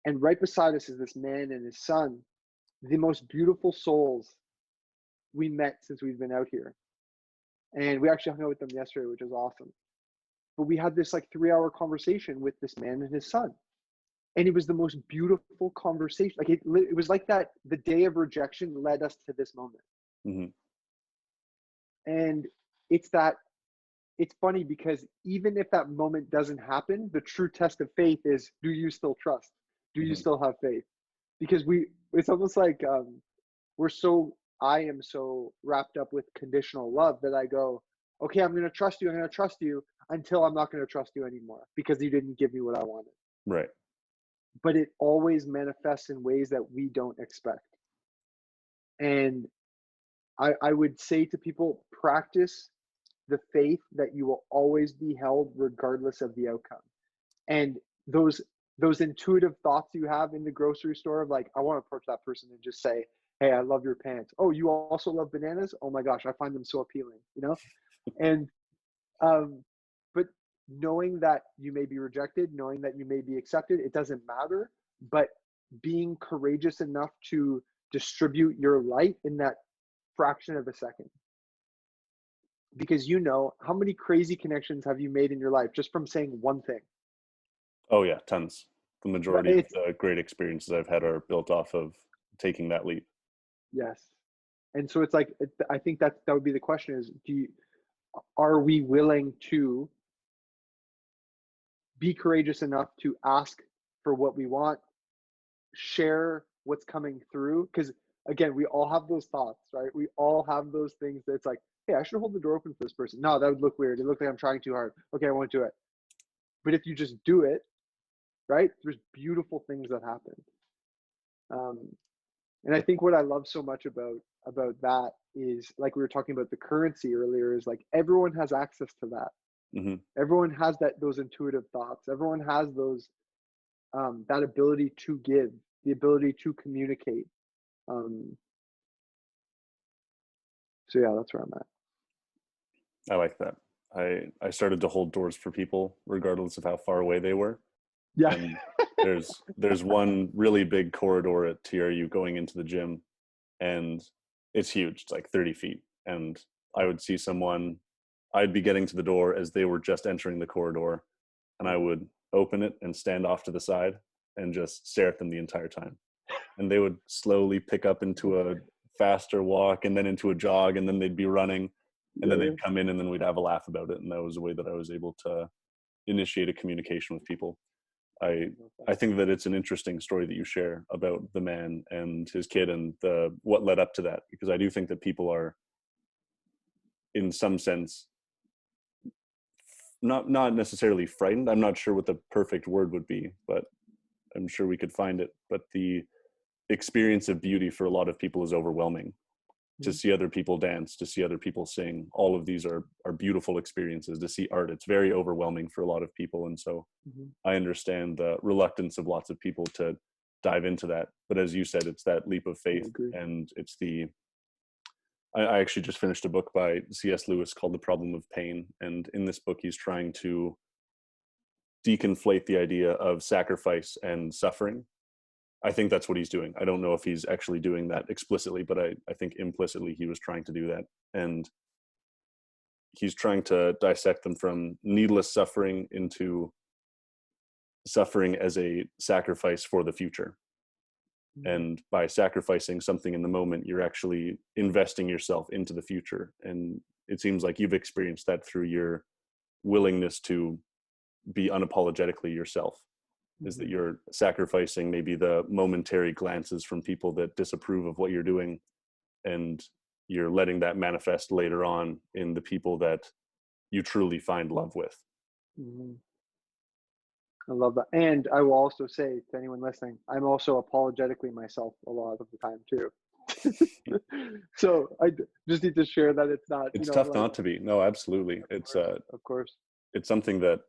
And right beside us is this man and his son, the most beautiful souls we met since we've been out here. And we actually hung out with them yesterday, which was awesome. But we had this like 3-hour conversation with this man and his son. And it was the most beautiful conversation. Like it was like that the day of rejection led us to this moment. Hmm. And it's funny because even if that moment doesn't happen, the true test of faith is, do you still trust? Do you Hmm. still have faith? Because it's almost like I am so wrapped up with conditional love that I go, okay, I'm going to trust you. I'm going to trust you until I'm not going to trust you anymore because you didn't give me what I wanted. Right. But it always manifests in ways that we don't expect. And I would say to people, practice the faith that you will always be held regardless of the outcome. And those intuitive thoughts you have in the grocery store of like, I want to approach that person and just say, hey, I love your pants. Oh, you also love bananas? Oh my gosh, I find them so appealing, And but knowing that you may be rejected, knowing that you may be accepted, it doesn't matter. But being courageous enough to distribute your light in that fraction of a second. Because how many crazy connections have you made in your life just from saying one thing? Oh yeah, tons. The Right? majority of the great experiences I've had are built off of taking that leap. Yes. And so it's like, I think that would be the question is, are we willing to be courageous enough to ask for what we want, share what's coming through? Because again, we all have those thoughts, right? We all have those things that's like, hey, I should hold the door open for this person. No, that would look weird. It looks like I'm trying too hard. Okay, I won't do it. But if you just do it, right, there's beautiful things that happen. Um, and I think what I love so much about that is, like we were talking about the currency earlier, is like everyone has access to that. Hmm. Everyone has those intuitive thoughts. Everyone has those that ability to give, the ability to communicate. Um, so yeah, that's where I'm at. I like that. I started to hold doors for people regardless of how far away they were. Yeah. And there's one really big corridor at TRU going into the gym, and it's huge. It's like 30 feet. And I would see someone, I'd be getting to the door as they were just entering the corridor, and I would open it and stand off to the side and just stare at them the entire time. And they would slowly pick up into a faster walk and then into a jog, and then they'd be running. and then Yeah. they'd come in and then we'd have a laugh about it. And that was the way that I was able to initiate a communication with people. I think that it's an interesting story that you share about the man and his kid and what led up to that, because I do think that people are, in some sense, not necessarily frightened. I'm not sure what the perfect word would be, but I'm sure we could find it. But the experience of beauty for a lot of people is overwhelming. To Mhm. see other people dance, to see other people sing, all of these are beautiful experiences. To see art, it's very overwhelming for a lot of people. And so Mhm. I understand the reluctance of lots of people to dive into that. But as you said, it's that leap of I faith. agree. And it's I actually just finished a book by C.S. Lewis called The Problem of Pain. And in this book, he's trying to deconflate the idea of sacrifice and suffering. I think that's what he's doing. I don't know if he's actually doing that explicitly, but I think implicitly he was trying to do that. And he's trying to dissect them from needless suffering into suffering as a sacrifice for the future. Mhm. And by sacrificing something in the moment, you're actually investing yourself into the future. And it seems like you've experienced that through your willingness to be unapologetically yourself, is that Mhm. you're sacrificing maybe the momentary glances from people that disapprove of what you're doing, and you're letting that manifest later on in the people that you truly find love with. Mhm. I love that. And I will also say to anyone listening, I'm also apologetically myself a lot of the time too. So just need to share that it's not, It's tough like, not to be. No, absolutely. of course, of course. It's something that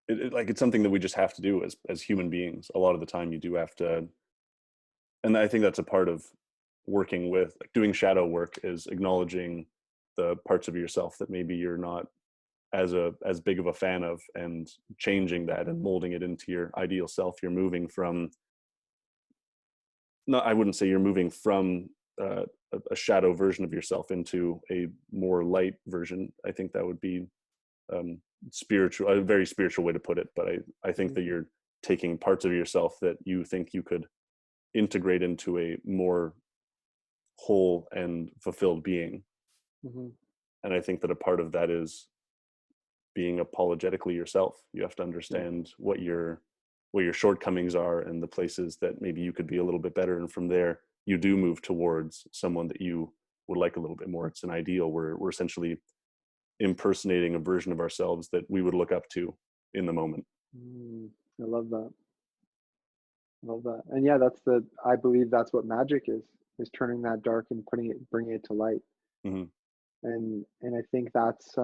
it's something that we just have to do as human beings. A lot of the time you do have to, and I think that's a part of working with, like, doing shadow work, is acknowledging the parts of yourself that maybe you're not as big of a fan of, and changing that and molding it into your ideal self. You're moving from, no, I wouldn't say you're moving from a shadow version of yourself into a more light version. I think that would be um, spiritual, a very spiritual way to put it. But I think Mhm. that you're taking parts of yourself that you think you could integrate into a more whole and fulfilled being. Mhm. And I think that a part of that is being apologetically yourself. You have to Yeah. understand what your shortcomings are and the places that maybe you could be a little bit better. And from there, you do move towards someone that you would like a little bit more. It's an ideal. We're essentially impersonating a version of ourselves that we would look up to in the moment. Mm, I love that. Love that. And yeah, I believe that's what magic is turning that dark and bringing it to light. Hmm. And I think that's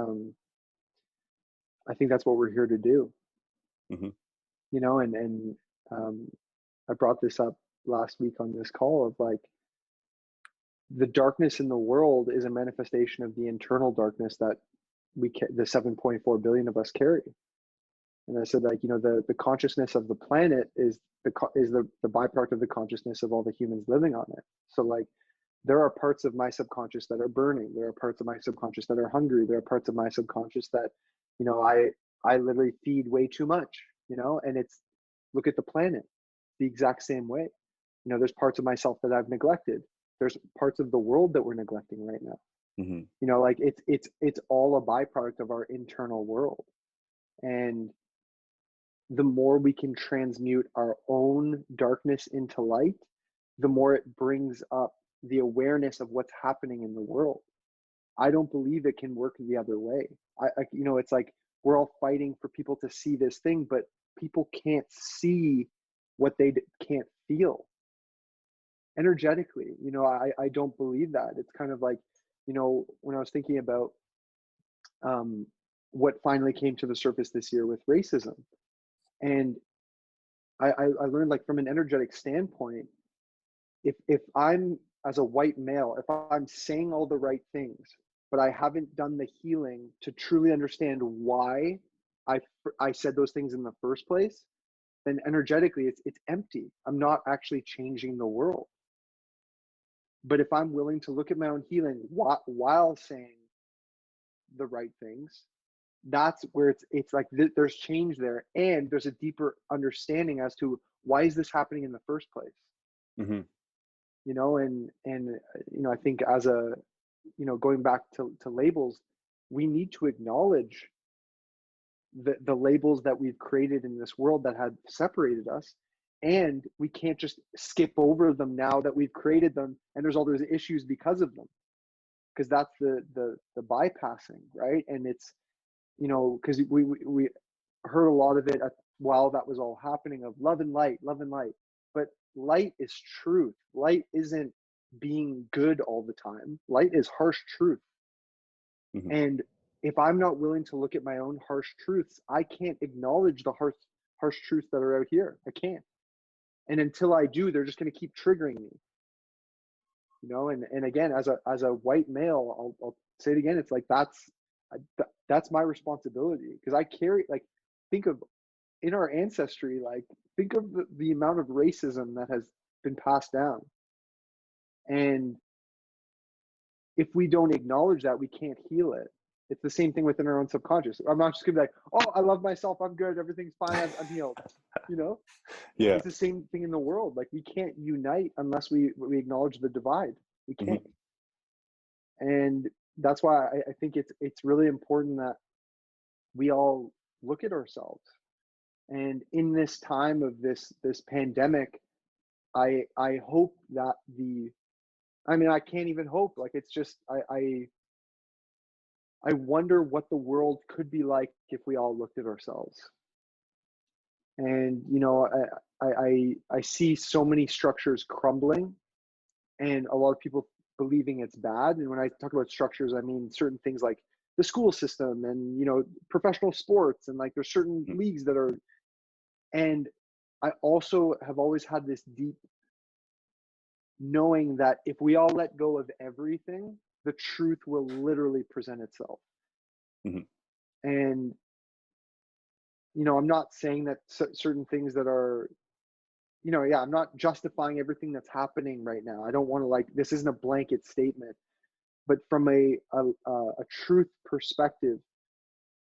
what we're here to do, Hmm. and um, I brought this up last week on this call of like the darkness in the world is a manifestation of the internal darkness that the 7.4 billion of us carry. And I said, like, the consciousness of the planet is the byproduct of the consciousness of all the humans living on it. So like there are parts of my subconscious that are burning. There are parts of my subconscious that are hungry. There are parts of my subconscious that, I literally feed way too much, and it's look at the planet the exact same way. There's parts of myself that I've neglected. There's parts of the world that we're neglecting right now. Hmm. Like it's all a byproduct of our internal world. And the more we can transmute our own darkness into light, the more it brings up the awareness of what's happening in the world. I don't believe it can work the other way. It's like we're all fighting for people to see this thing, but people can't see what they can't feel energetically. I don't believe that. It's kind of like, when I was thinking about um, what finally came to the surface this year with racism, and I learned, like, from an energetic standpoint, if I'm, as a white male, if I'm saying all the right things, but I haven't done the healing to truly understand why I I said those things in the first place, then energetically it's empty. I'm not actually changing the world. But if I'm willing to look at my own healing while saying the right things, that's where it's like there's change there, and there's a deeper understanding as to why is this happening in the first place. Hmm. And I think going back to labels, we need to acknowledge the labels that we've created in this world that have separated us, and we can't just skip over them now that we've created them and there's all those issues because of them, because that's the bypassing, right? And it's, because we heard a lot of it while that was all happening, of love and light, love and light. But light is truth. Light isn't being good all the time. Light is harsh truth. Mhm. And if I'm not willing to look at my own harsh truths, I can't acknowledge the harsh truths that are out here. I can't. And until I do, they're just going to keep triggering me. And again, as a white male, I'll say it again. It's like that's my responsibility, because I carry, like, think of, in our ancestry, like, think of the amount of racism that has been passed down. And if we don't acknowledge that, we can't heal it. It's the same thing within our own subconscious. I'm not just gonna be like, oh, I love myself, I'm good, everything's fine, I'm healed. Yeah. It's the same thing in the world. Like, we can't unite unless we acknowledge the divide. We can't. And that's why I think it's really important that we all look at ourselves. And in this time of this pandemic, I hope that I can't even hope. Like, it's just, I wonder what the world could be like if we all looked at ourselves. And I see so many structures crumbling, and a lot of people believing it's bad. And when I talk about structures, I mean certain things like the school system and professional sports, and like there's certain leagues that are. And I also have always had this deep knowing that if we all let go of everything, the truth will literally present itself. Mm-hmm. And I'm not saying that certain things that are, I'm not justifying everything that's happening right now. I don't want to, like, this isn't a blanket statement, but from a truth perspective,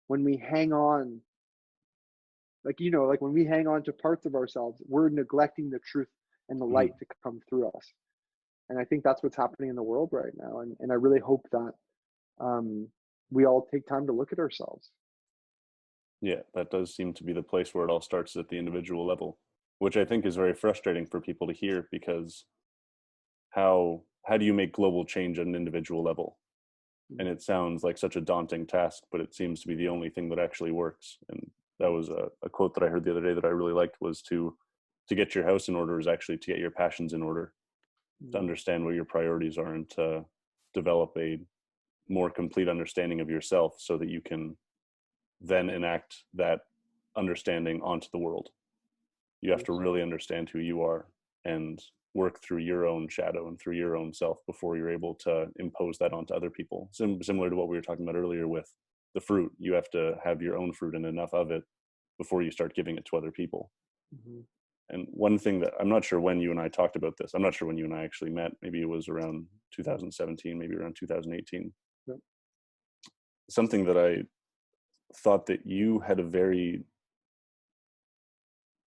when we hang on, like when we hang on to parts of ourselves, we're neglecting the truth and the light to come through us. And I think that's what's happening in the world right now. And I really hope that we all take time to look at ourselves. Yeah, that does seem to be the place where it all starts, at the individual level, which I think is very frustrating for people to hear, because how do you make global change at an individual level? And it sounds like such a daunting task, but it seems to be the only thing that actually works. And that was a quote that I heard the other day that I really liked, was to get your house in order is actually to get your passions in order, to understand what your priorities are, and to develop a more complete understanding of yourself, so that you can then enact that understanding onto the world. You have to really understand who you are and work through your own shadow and through your own self before you're able to impose that onto other people. Similar to what we were talking about earlier with the fruit, you have to have your own fruit and enough of it before you start giving it to other people. And one thing that, I'm not sure when you and I talked about this, I'm not sure when you and I actually met, maybe it was around 2017, maybe around 2018. Yep. Something that I thought that you had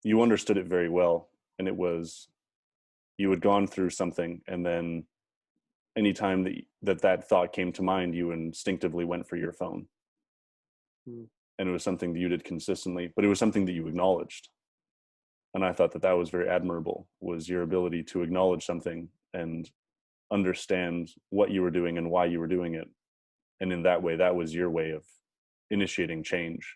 you understood it very well, and it was, you had gone through something, and then anytime that thought came to mind, you instinctively went for your phone. And it was something that you did consistently, but it was something that you acknowledged. And I thought that was very admirable, was your ability to acknowledge something and understand what you were doing and why you were doing it. And in that way, that was your way of initiating change.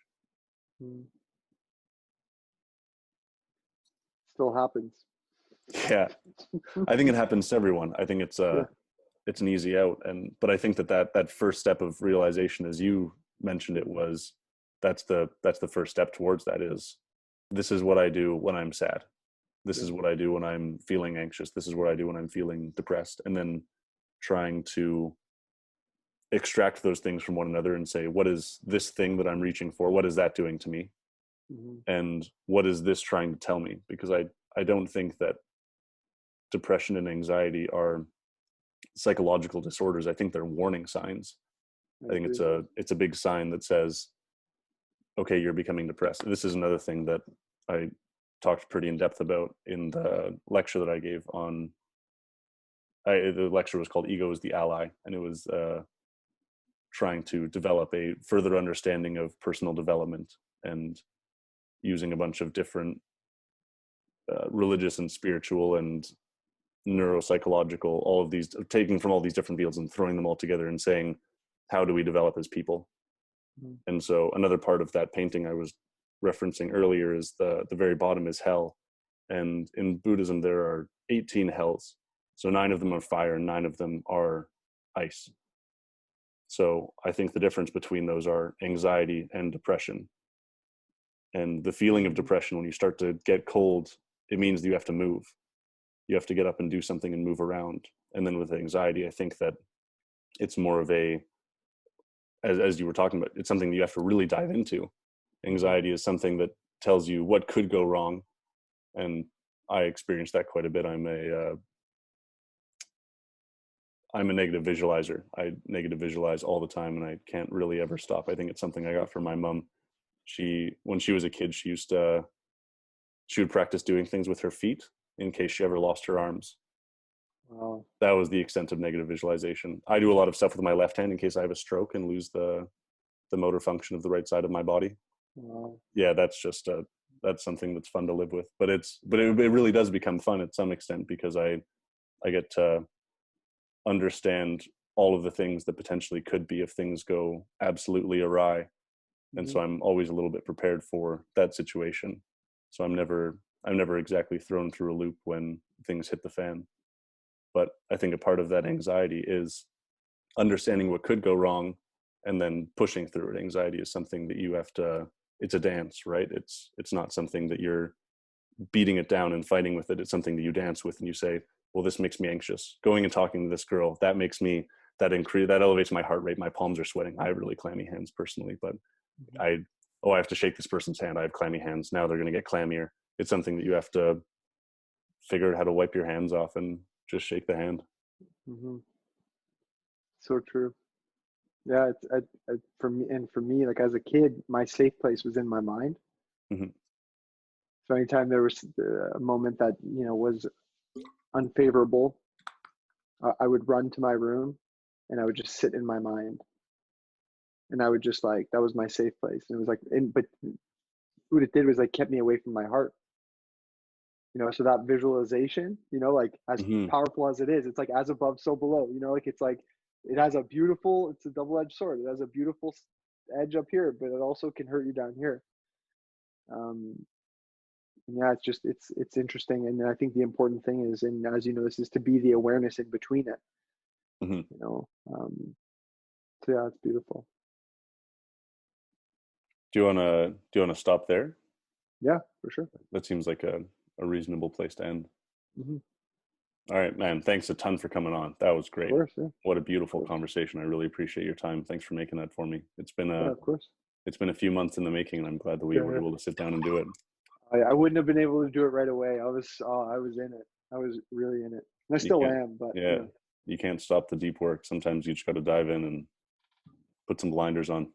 Still happens. Yeah. I think it happens to everyone. I think it's it's an easy out. But I think that first step of realization, as you mentioned it, was that's the first step towards that. Is, this is what I do when I'm sad. This is what I do when I'm feeling anxious. This is what I do when I'm feeling depressed. And then trying to extract those things from one another and say, what is this thing that I'm reaching for? What is that doing to me? And what is this trying to tell me? Because I don't think that depression and anxiety are psychological disorders. I think they're warning signs. I think it's a big sign that says, okay, you're becoming depressed. This is another thing that I talked pretty in depth about in the lecture that I gave on the lecture was called Ego is the Ally, and it was trying to develop a further understanding of personal development and using a bunch of different religious and spiritual and neuropsychological, all of these, taking from all these different fields and throwing them all together and saying, how do we develop as people? Mm-hmm. And so another part of that painting I was referencing earlier is the very bottom is hell. And in Buddhism, there are 18 hells. So 9 of them are fire and 9 of them are ice. So I think the difference between those are anxiety and depression. And the feeling of depression, when you start to get cold, it means that you have to move. You have to get up and do something and move around. And then with anxiety, I think that it's more of a, as you were talking about, it's something that you have to really dive into. Anxiety is something that tells you what could go wrong. And I experienced that quite a bit. I'm a negative visualizer. I negative visualize all the time, and I can't really ever stop. I think it's something I got from my mom. When she was a kid, she would practice doing things with her feet in case she ever lost her arms. Wow. That was the extent of negative visualization. I do a lot of stuff with my left hand in case I have a stroke and lose the motor function of the right side of my body. Wow. Yeah, that's something that's fun to live with. But it really does become fun at some extent, because I get to understand all of the things that potentially could be if things go absolutely awry. And so I'm always a little bit prepared for that situation. So I'm never exactly thrown through a loop when things hit the fan. But I think a part of that anxiety is understanding what could go wrong and then pushing through it. Anxiety is something that you have to, it's a dance, right? It's not something that you're beating it down and fighting with it. It's something that you dance with and you say, well, this makes me anxious. Going and talking to this girl, that elevates my heart rate. My palms are sweating. I have really clammy hands personally, but I have to shake this person's hand. I have clammy hands. Now they're going to get clammier. It's something that you have to figure out how to wipe your hands off and just shake the hand. Mm-hmm. So true. Yeah, for me, like as a kid, my safe place was in my mind. Mm-hmm. So anytime there was a moment that was unfavorable, I would run to my room, and I would just sit in my mind, and I would just that was my safe place. And it was but what it did was kept me away from my heart. So that visualization, as mm-hmm. powerful as it is, it's as above, so below. It has it's a double-edged sword. It has a beautiful edge up here, but it also can hurt you down here. And yeah, it's interesting. And I think the important thing is, and as you know, this is to be the awareness in between it. Mm-hmm. So yeah, it's beautiful. Do you wanna stop there? Yeah, for sure. That seems like a reasonable place to end. Mm-hmm. All right, man. Thanks a ton for coming on. That was great. Of course, yeah. What a beautiful conversation. I really appreciate your time. Thanks for making that for me. It's been of course. It's been a few months in the making, and I'm glad that we were able to sit down and do it. I wouldn't have been able to do it right away. I was in it. I was really in it. And I still am, but yeah, you can't stop the deep work. Sometimes you just got to dive in and put some blinders on.